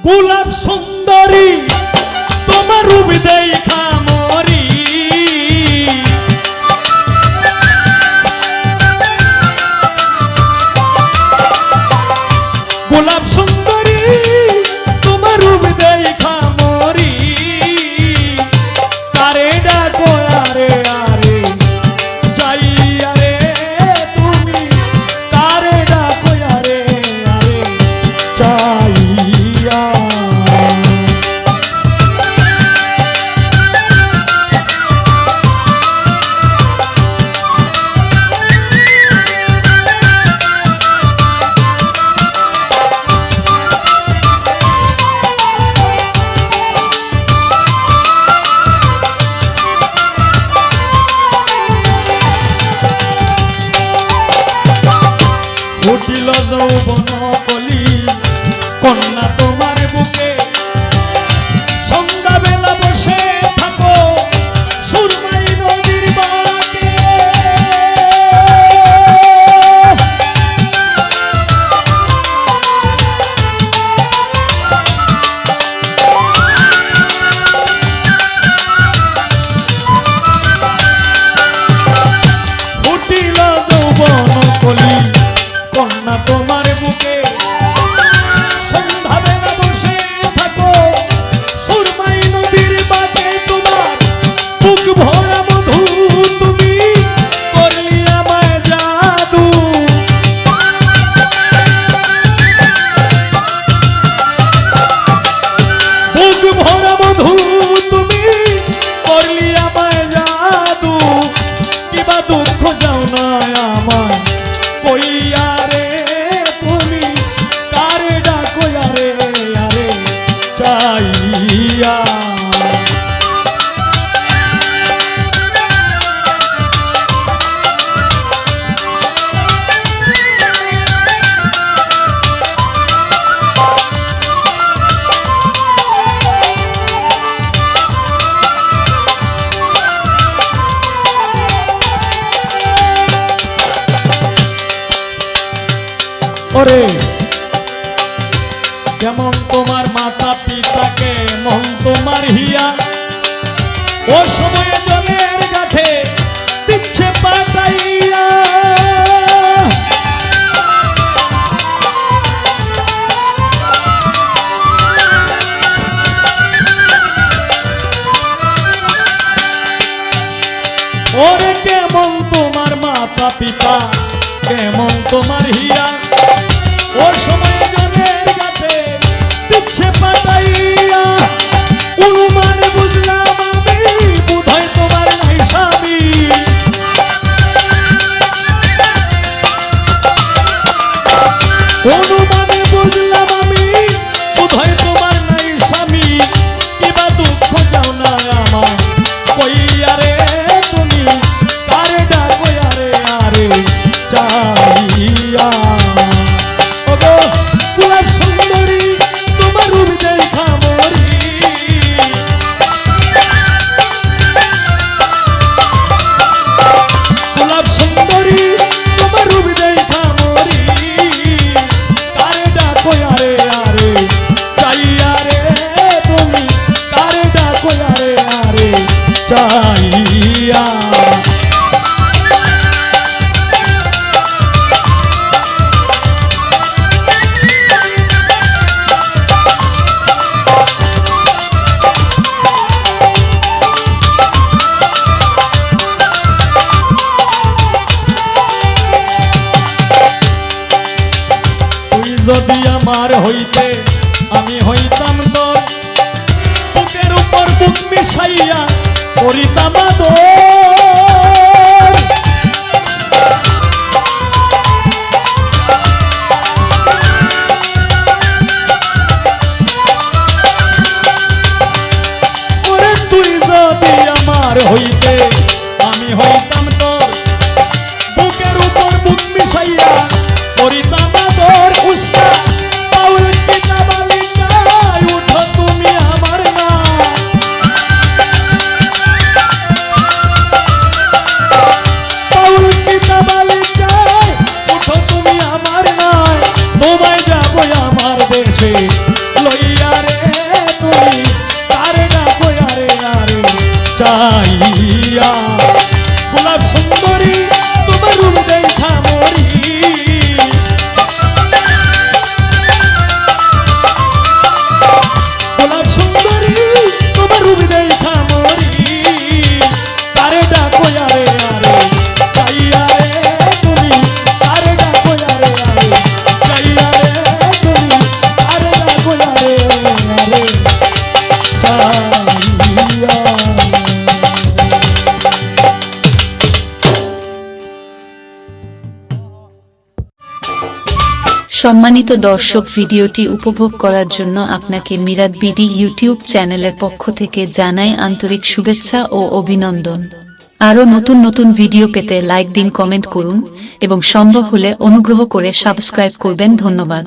গোলাপ সুন্দরী তোমার রূপ দেখা মরি, গোলাপ সুন্দরী তোমার রূপ দেখা মরি, তারে ডাকো আরে আরে যাই আরে তুমি, তারে ডাকো আরে আরে চাইয়া। উঠিল যৌবন কলি কন্যা তোমার বুকে, সন্ধ্যা বেলা বসে থাকো সুরমাই নদীর বাঁকে, উঠিল যৌবন কলি কন্যা তোমার বুকে, সন্ধ্যা বেলা বসে থাকো সুরমাই নদীর বাঁকে, তোমার বুক ভরা মধু তুমি করলি আমায় জাদু, বুক ভরা মধু তুমি করলি আমায় জাদু, কিবা দুঃখ যাও না আমায় কইয়া রে তুমি, কারে ডাকো আরে আরে চাইয়া। ওরে কেমন তোমার মাতা পিতা, কেমন তোমার হিয়া, ও সময়ে জলের গাঠে দিচ্ছে পাতাইয়া, ওরে কেমন তোমার মাতা পিতা, কেমন তোমার হিয়া, ও সময় জলের গাছে দিচ্ছে পাতাইয়া, অনুমানে বুঝলাম আমি বোধহয় তোমার নাই স্বামী, অনুমানে বুঝলাম আমি বোধহয় তোমার নাই স্বামী, কিবা দুঃখ যাও না আমার কইয়া রে তুমি, কারে ডাকো আরে আরে চাইয়া। গোলাপ সুন্দরী তোমার রূপ দেখা মরি, গোলাপ সুন্দরী তোমার রূপ দেখা মরি, কারে ডাকো আরে আরে চাইয়া রে তুমি, কারে ডাকো আরে আরে চাইয়া। যদি আমার হইতে আমি হইতাম তোর, বুকের উপর বুক মিশাইয়া করিতাম আদর, ওরে তুই যদি আমার হইতে আমি হইতাম তোর, বুকের উপর বুক মিশাইয়া করিতাম আদর, উস্তাদ বাউল পিতা বালিকায় উঠো তুমি আমার না, সম্মানিত দর্শক, ভিডিওটি উপভোগ করার জন্য আপনাকে মিরাত বিডি ইউটিউব চ্যানেলের পক্ষ থেকে জানাই আন্তরিক শুভেচ্ছা ও অভিনন্দন। আরও নতুন নতুন ভিডিও পেতে লাইক দিন, কমেন্ট করুন এবং সম্ভব হলে অনুগ্রহ করে সাবস্ক্রাইব করবেন। ধন্যবাদ।